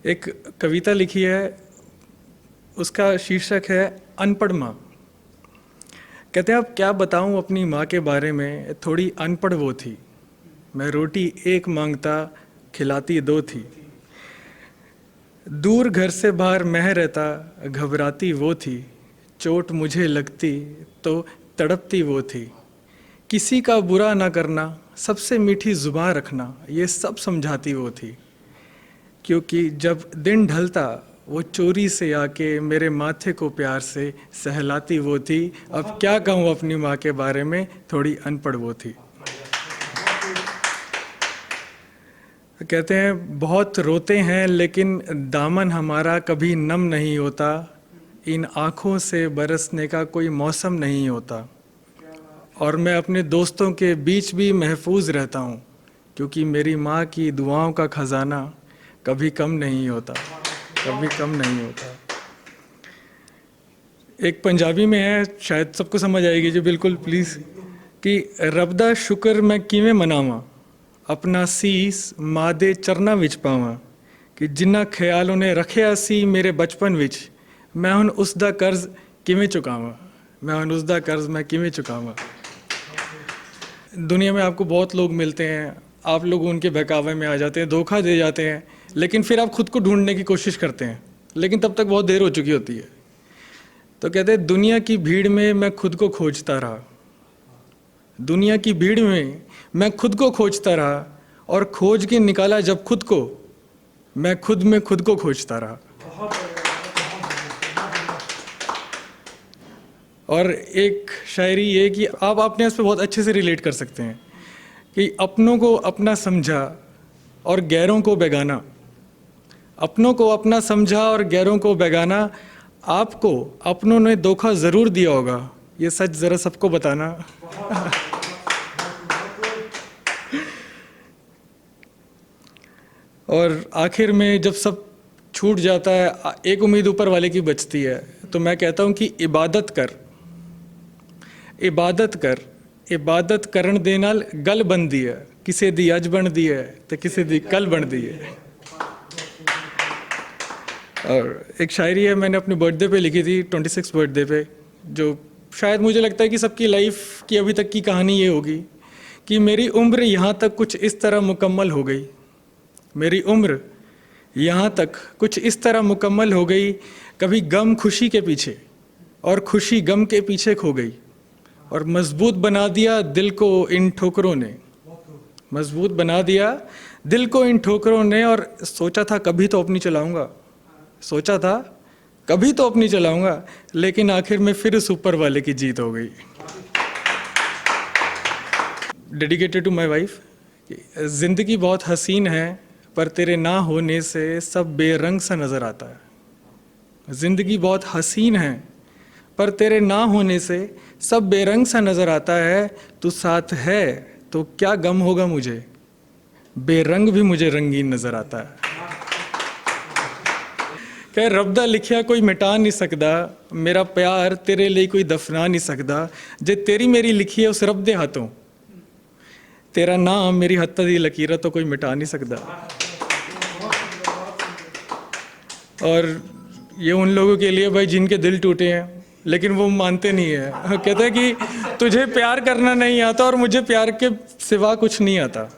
एक कविता लिखी है, उसका शीर्षक है अनपढ़ माँ। कहते हैं अब क्या बताऊँ अपनी माँ के बारे में, थोड़ी अनपढ़ वो थी। मैं रोटी एक मांगता, खिलाती दो थी। दूर घर से बाहर मैं रहता, घबराती वो थी। चोट मुझे लगती तो तड़पती वो थी। किसी का बुरा ना करना, सबसे मीठी जुबान रखना, ये सब समझाती वो थी। क्योंकि जब दिन ढलता वो चोरी से आके मेरे माथे को प्यार से सहलाती वो थी। अब क्या कहूँ अपनी माँ के बारे में, थोड़ी अनपढ़ वो थी। कहते हैं बहुत रोते हैं लेकिन दामन हमारा कभी नम नहीं होता। इन आँखों से बरसने का कोई मौसम नहीं होता। और मैं अपने दोस्तों के बीच भी महफूज रहता हूँ, क्योंकि मेरी माँ की दुआओं का खजाना कभी कम नहीं होता, कभी कम नहीं होता। एक पंजाबी में है, शायद सबको समझ आएगी जी, बिल्कुल प्लीज़। कि रब दा शुक्र मैं किवें मनावां, अपना सीस माँ दे चरनां विच पावां। कि जिन्ना ख्याल उन्हें रखिया सी मेरे बचपन विच, मैं हुण उस दा कर्ज किवें चुकावां, मैं हुण उस दा कर्ज मैं किवें चुकावां। दुनिया में आपको बहुत लोग मिलते हैं, आप लोग उनके बहकावे में आ जाते हैं, धोखा दे जाते हैं, लेकिन फिर आप खुद को ढूंढने की कोशिश करते हैं, लेकिन तब तक बहुत देर हो चुकी होती है। तो कहते हैं दुनिया की भीड़ में मैं खुद को खोजता रहा, दुनिया की भीड़ में मैं खुद को खोजता रहा, और खोज के निकाला जब खुद को, मैं खुद में खुद को खोजता रहा। और एक शायरी ये कि आप अपने उस पर बहुत अच्छे से रिलेट कर सकते हैं कि अपनों को अपना समझा और गैरों को बेगाना, अपनों को अपना समझा और गैरों को बेगाना। आपको अपनों ने धोखा ज़रूर दिया होगा, ये सच ज़रा सबको बताना। और आखिर में जब सब छूट जाता है, एक उम्मीद ऊपर वाले की बचती है। तो मैं कहता हूँ कि इबादत कर, इबादत कर, इबादत करन दे नाल गल बनदी है। किसे दी अज बनदी है तो किसे दी कल बनदी है। और एक शायरी है, मैंने अपने बर्थडे पे लिखी थी, 26 बर्थडे पे, जो शायद मुझे लगता है कि सबकी लाइफ की अभी तक की कहानी ये होगी कि मेरी उम्र यहाँ तक कुछ इस तरह मुकम्मल हो गई, मेरी उम्र यहाँ तक कुछ इस तरह मुकम्मल हो गई। कभी गम खुशी के पीछे और खुशी गम के पीछे खो गई, और मजबूत बना दिया दिल को इन ठोकरों ने, मजबूत बना दिया दिल को इन ठोकरों ने। और सोचा था कभी तो अपनी चलाऊंगा, सोचा था कभी तो अपनी चलाऊंगा, लेकिन आखिर में फिर उस ऊपर वाले की जीत हो गई। Dedicated to my wife. जिंदगी बहुत हसीन है, पर तेरे ना होने से सब बेरंग सा नजर आता है। जिंदगी बहुत हसीन है, पर तेरे ना होने से सब बेरंग सा नजर आता है। तू साथ है तो क्या गम होगा मुझे, बेरंग भी मुझे रंगीन नजर आता है। कह रब दा लिखिया कोई मिटा नहीं सकदा, मेरा प्यार तेरे लिए कोई दफना नहीं सकदा। जे तेरी मेरी लिखी है उस रब दे हाथों, तेरा नाम मेरी हत्ता दी लकीर तो कोई मिटा नहीं सकदा। और ये उन लोगों के लिए भाई जिनके दिल टूटे हैं, लेकिन वो मानते नहीं है। कहते हैं कि तुझे प्यार करना नहीं आता और मुझे प्यार के सिवा कुछ नहीं आता।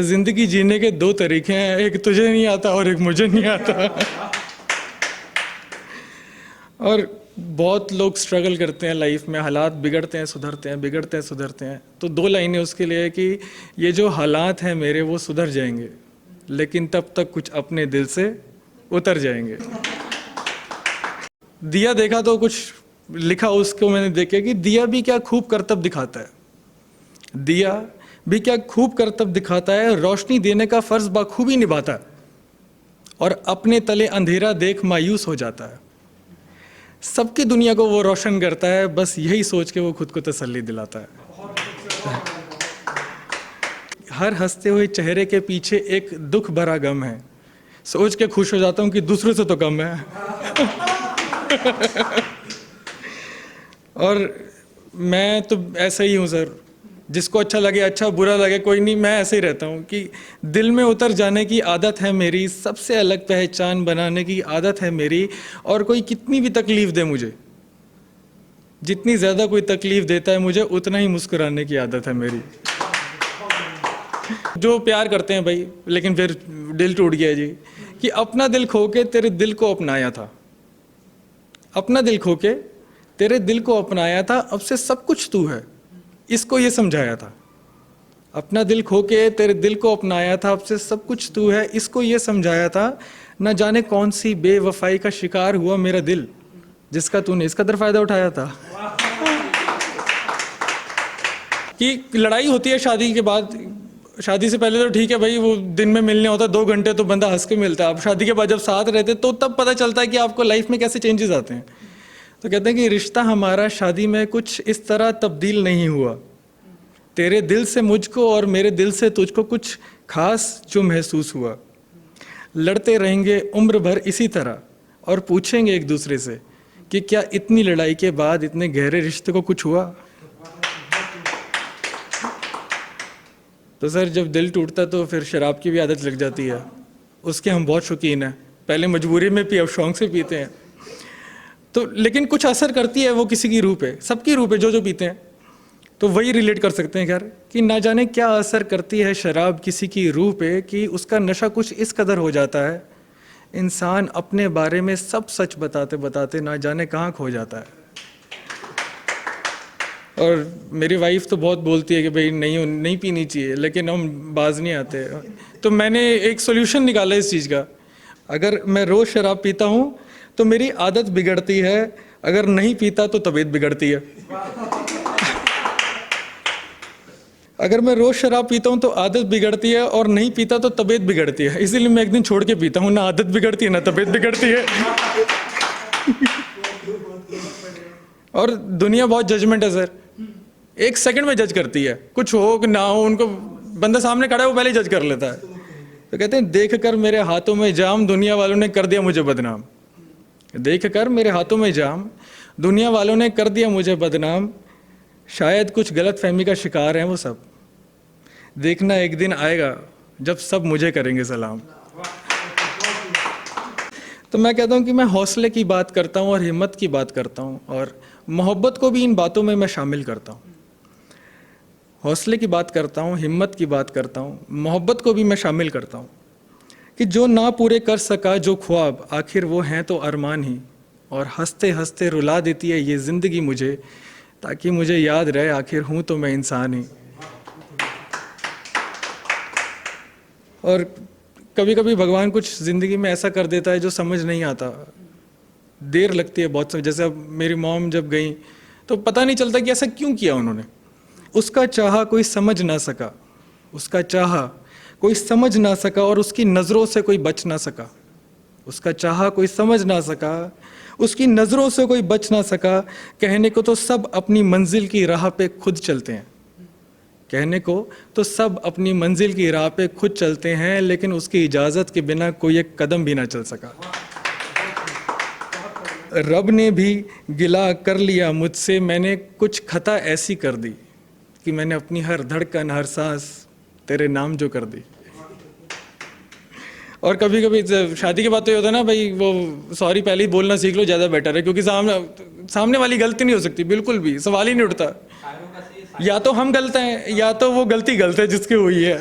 जिंदगी जीने के दो तरीके हैं, एक तुझे नहीं आता और एक मुझे नहीं आता। और बहुत लोग स्ट्रगल करते हैं लाइफ में, हालात बिगड़ते हैं सुधरते हैं, बिगड़ते हैं सुधरते हैं। तो दो लाइनें उसके लिए कि ये जो हालात हैं मेरे वो सुधर जाएंगे, लेकिन तब तक कुछ अपने दिल से उतर जाएंगे। दिया देखा तो कुछ लिखा उसको मैंने देखे कि दिया भी क्या खूब करतब दिखाता है, दिया भी क्या खूब करतब दिखाता है। रोशनी देने का फर्ज बाखूबी निभाता है, और अपने तले अंधेरा देख मायूस हो जाता है। सबकी दुनिया को वो रोशन करता है, बस यही सोच के वो खुद को तसल्ली दिलाता है। हर हंसते हुए चेहरे के पीछे एक दुख भरा गम है, सोच के खुश हो जाता हूँ कि दूसरों से तो कम है। और मैं तो ऐसा ही हूँ सर, जिसको अच्छा लगे अच्छा, बुरा लगे कोई नहीं, मैं ऐसे ही रहता हूँ कि दिल में उतर जाने की आदत है मेरी, सबसे अलग पहचान बनाने की आदत है मेरी। और कोई कितनी भी तकलीफ़ दे मुझे, जितनी ज़्यादा कोई तकलीफ़ देता है मुझे, उतना ही मुस्कुराने की आदत है मेरी। जो प्यार करते हैं भाई, लेकिन फिर दिल टूट गया जी, कि अपना दिल खो के तेरे दिल को अपनाया था, अपना दिल खो के तेरे दिल को अपनाया था, अब से सब कुछ तू है, इसको ये समझाया था। अपना दिल खो के तेरे दिल को अपनाया था, अब से सब कुछ तू है, इसको ये समझाया था। न जाने कौन सी बेवफाई का शिकार हुआ मेरा दिल, जिसका तूने इस कदर फायदा उठाया था। कि लड़ाई होती है शादी के बाद, शादी से पहले तो ठीक है भाई, वो दिन में मिलने होता है 2 घंटे तो बंदा हंस के मिलता है। अब शादी के बाद जब साथ रहते तो तब पता चलता है कि आपको लाइफ में कैसे चेंजेस आते हैं। तो कहते हैं कि रिश्ता हमारा शादी में कुछ इस तरह तब्दील नहीं हुआ, तेरे दिल से मुझको और मेरे दिल से तुझको कुछ खास जो महसूस हुआ। लड़ते रहेंगे उम्र भर इसी तरह और पूछेंगे एक दूसरे से कि क्या इतनी लड़ाई के बाद इतने गहरे रिश्ते को कुछ हुआ। तो सर जब दिल टूटता तो फिर शराब की भी आदत लग जाती है, उसके हम बहुत शौकीन हैं। पहले मजबूरी में पी, अब शौक से पीते हैं। तो लेकिन कुछ असर करती है वो किसी की रूह पे, सबकी रूह पे, जो पीते हैं। तो वही रिलेट कर सकते हैं खैर, कि ना जाने क्या असर करती है शराब किसी की रूह पे, कि उसका नशा कुछ इस कदर हो जाता है, इंसान अपने बारे में सब सच बताते बताते ना जाने कहाँ खो जाता है। और मेरी वाइफ तो बहुत बोलती है कि भाई नहीं पीनी चाहिए, लेकिन हम बाज नहीं आते। तो मैंने एक सोल्यूशन निकाला इस चीज़ का, अगर मैं रोज़ शराब पीता हूँ तो मेरी आदत बिगड़ती है, अगर नहीं पीता तो तबीयत बिगड़ती है। अगर मैं रोज़ शराब पीता हूँ तो आदत बिगड़ती है, और नहीं पीता तो तबीयत बिगड़ती है। इसीलिए मैं एक दिन छोड़ के पीता हूँ, ना आदत बिगड़ती है ना तबीयत बिगड़ती है। और दुनिया बहुत जजमेंट है सर, 1 सेकंड में जज करती है, कुछ हो कि ना हो, उनको बंदा सामने खड़ा है वो पहले जज कर लेता है। तो कहते हैं देख कर मेरे हाथों में जाम, दुनिया वालों ने कर दिया मुझे बदनाम। देख कर मेरे हाथों में जाम, दुनिया वालों ने कर दिया मुझे बदनाम। शायद कुछ गलत फहमी का शिकार हैं वो सब, देखना एक दिन आएगा जब सब मुझे करेंगे सलाम। तो मैं कहता हूँ कि मैं हौसले की बात करता हूँ और हिम्मत की बात करता हूँ, और मोहब्बत को भी इन बातों में मैं शामिल करता हूँ। हौसले की बात करता हूँ, हिम्मत की बात करता हूँ, मोहब्बत को भी मैं शामिल करता हूँ। कि जो ना पूरे कर सका जो ख्वाब, आखिर वो हैं तो अरमान ही, और हंसते हंसते रुला देती है ये ज़िंदगी मुझे, ताकि मुझे याद रहे आखिर हूँ तो मैं इंसान ही। और कभी कभी भगवान कुछ ज़िंदगी में ऐसा कर देता है जो समझ नहीं आता, देर लगती है बहुत समय। जैसे अब मेरी मॉम जब गई तो पता नहीं चलता कि ऐसा क्यों किया उन्होंने। उसका चाहा कोई समझ ना सका, उसका चाहा कोई समझ ना सका, और उसकी नज़रों से कोई बच ना सका। उसका चाहा कोई समझ ना सका, उसकी नज़रों से कोई बच ना सका। कहने को तो सब अपनी मंजिल की राह पे खुद चलते हैं, कहने को तो सब अपनी मंजिल की राह पे खुद चलते हैं, लेकिन उसकी इजाज़त के बिना कोई एक कदम भी ना चल सका। रब ने भी गिला कर लिया मुझसे, मैंने कुछ खता ऐसी कर दी कि मैंने अपनी हर धड़कन हर सांस तेरे नाम जो कर दी। और कभी कभी शादी के बाद तो ये होता है ना भाई, वो सॉरी पहले ही बोलना सीख लो, ज़्यादा बेटर है, क्योंकि सामने वाली गलती नहीं हो सकती, बिल्कुल भी सवाल ही नहीं उठता। या तो हम गलत हैं या तो वो गलती गलत है जिसकी हुई है।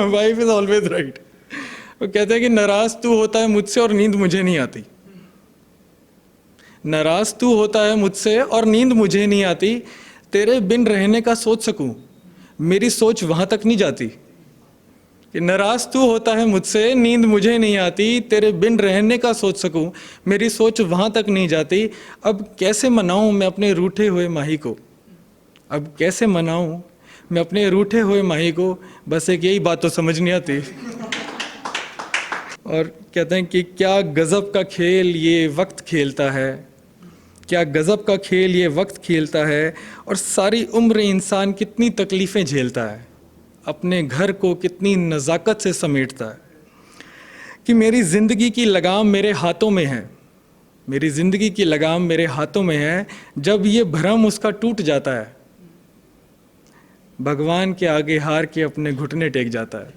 Wife is always right. वो कहते हैं कि नाराज तू होता है मुझसे और नींद मुझे नहीं आती, नाराज तू होता है मुझसे और नींद मुझे नहीं आती। तेरे बिन रहने का सोच सकूं, मेरी सोच वहां तक नहीं जाती। कि नाराज तू होता है मुझसे, नींद मुझे नहीं आती, तेरे बिन रहने का सोच सकूं, मेरी सोच वहां तक नहीं जाती। अब कैसे मनाऊं मैं अपने रूठे हुए माही को, अब कैसे मनाऊं मैं अपने रूठे हुए माही को, बस एक यही बात तो समझ नहीं आती। और कहते हैं कि क्या गज़ब का खेल ये वक्त खेलता है, क्या गज़ब का खेल ये वक्त खेलता है, और सारी उम्र इंसान कितनी तकलीफ़ें झेलता है, अपने घर को कितनी नज़ाकत से समेटता है। कि मेरी ज़िंदगी की लगाम मेरे हाथों में है, मेरी ज़िंदगी की लगाम मेरे हाथों में है, जब ये भ्रम उसका टूट जाता है, भगवान के आगे हार के अपने घुटने टेक जाता है।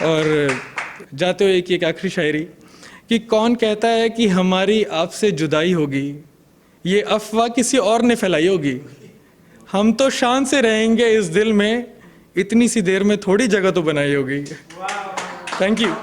और जाते हुए एक आखिरी शायरी कि कौन कहता है कि हमारी आपसे जुदाई होगी, ये अफवाह किसी और ने फैलाई होगी। हम तो शान से रहेंगे इस दिल में, इतनी सी देर में थोड़ी जगह तो बनाई होगी। Thank you.